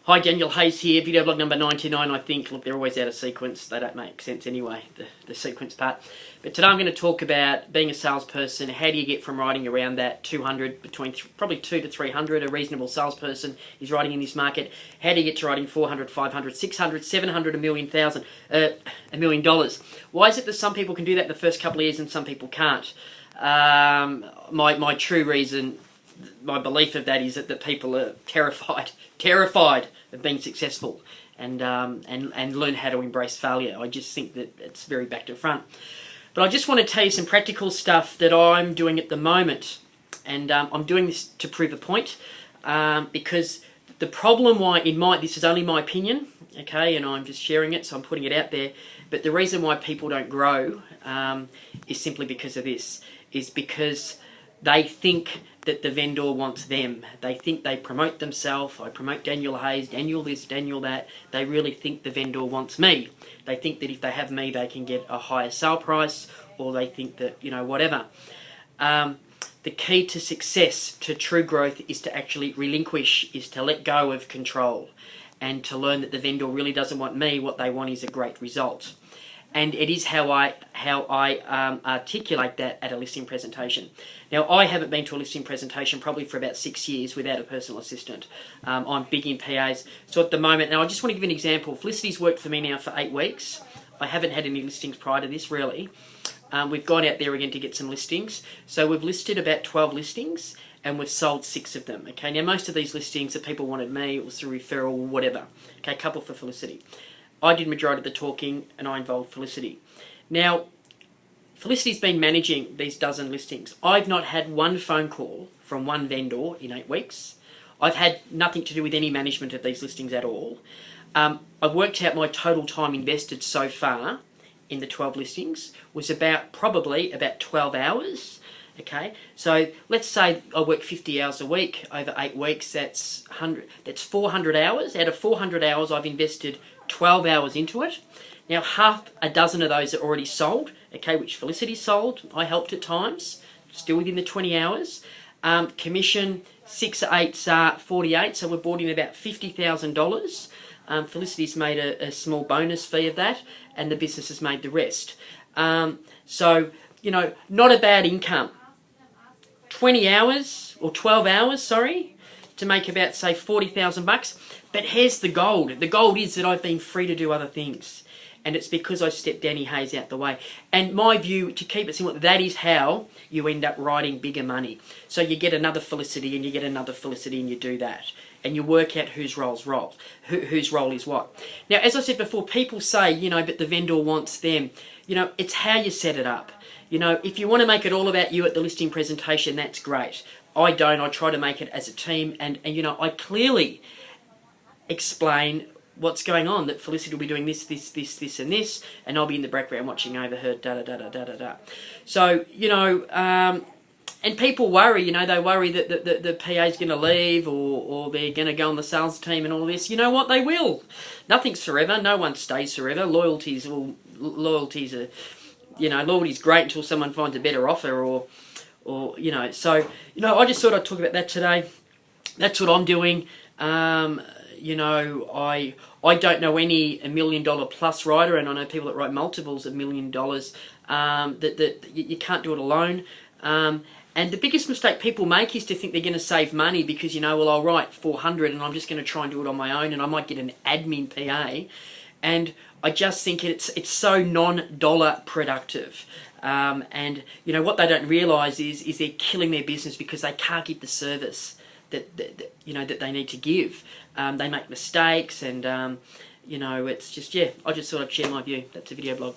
Hi, Daniel Hayes here, video blog number 99, I think. Look, they're always out of sequence. They don't make sense anyway, the sequence part. But today I'm going to talk about being a salesperson. How do you get from writing around that 200, between probably 2 to 300, a reasonable salesperson is writing in this market. How do you get to writing 400, 500, 600, 700, $1 million, $1 million? Why is it that some people can do that in the first couple of years and some people can't? My true reason, my belief of that is that people are terrified of being successful and learn how to embrace failure. I just think that it's very back to front. But I just want to tell you some practical stuff that I'm doing at the moment, and I'm doing this to prove a point, because the problem why this is only my opinion, okay, and I'm just sharing it, so I'm putting it out there. But the reason why people don't grow is simply because of this, is because they think that the vendor wants them. They think they promote themselves. I promote Daniel Hayes, Daniel this, Daniel that. They really think the vendor wants me. They think that if they have me, they can get a higher sale price, or they think that, whatever. The key to success, to true growth, is to actually relinquish, is to let go of control, and to learn that the vendor really doesn't want me. What they want is a great result. And it is how I articulate that at a listing presentation. Now, I haven't been to a listing presentation probably for about 6 years without a personal assistant. I'm big in PAs. So at the moment, now I just want to give you an example. Felicity's worked for me now for 8 weeks. I haven't had any listings prior to this, really. We've gone out there again to get some listings. So we've listed about 12 listings, and we've sold 6 of them. Okay, now most of these listings that people wanted me, it was through referral or whatever. Okay, a couple for Felicity. I did majority of the talking, and I involved Felicity. Now, Felicity's been managing these dozen listings. I've not had one phone call from one vendor in 8 weeks. I've had nothing to do with any management of these listings at all. I've worked out my total time invested so far in the 12 listings was probably about 12 hours. Okay, so let's say I work 50 hours a week over 8 weeks. That's 400 hours. Out of 400 hours, I've invested 12 hours into it. Now, half a dozen of those are already sold, okay, which Felicity sold. I helped at times, still within the 20 hours. Commission, 6 8s, 48, so we're brought in about $50,000. Felicity's made a small bonus fee of that, and the business has made the rest. So, not a bad income. 20 hours, or 12 hours, sorry, to make about, say, $40,000. But here's the gold. The gold is that I've been free to do other things. And it's because I stepped Danny Hayes out the way. And my view, to keep it simple, that is how you end up writing bigger money. So you get another Felicity, and you get another Felicity, and you do that. And you work out whose role is what. Now, as I said before, people say, but the vendor wants them. It's how you set it up. If you want to make it all about you at the listing presentation, that's great. I don't. I try to make it as a team, and I clearly explain what's going on, that Felicity will be doing this, and this, and I'll be in the background watching over her, da-da-da-da-da-da-da. So, and people worry, they worry that the PA's going to leave, or they're going to go on the sales team and all this. You know what? They will. Nothing's forever. No one stays forever. Loyalty's loyalty's great until someone finds a better offer, or so, I just thought I'd talk about that today. That's what I'm doing. I don't know any $1 million plus writer, and I know people that write multiples of $1 million, that you can't do it alone. And the biggest mistake people make is to think they're going to save money because, I'll write 400 and I'm just going to try and do it on my own, and I might get an admin PA. And I just think it's so non-dollar productive. And what they don't realise is they're killing their business because they can't give the service that they need to give. They make mistakes, and it's just, I just thought I'd share my view. That's a video blog.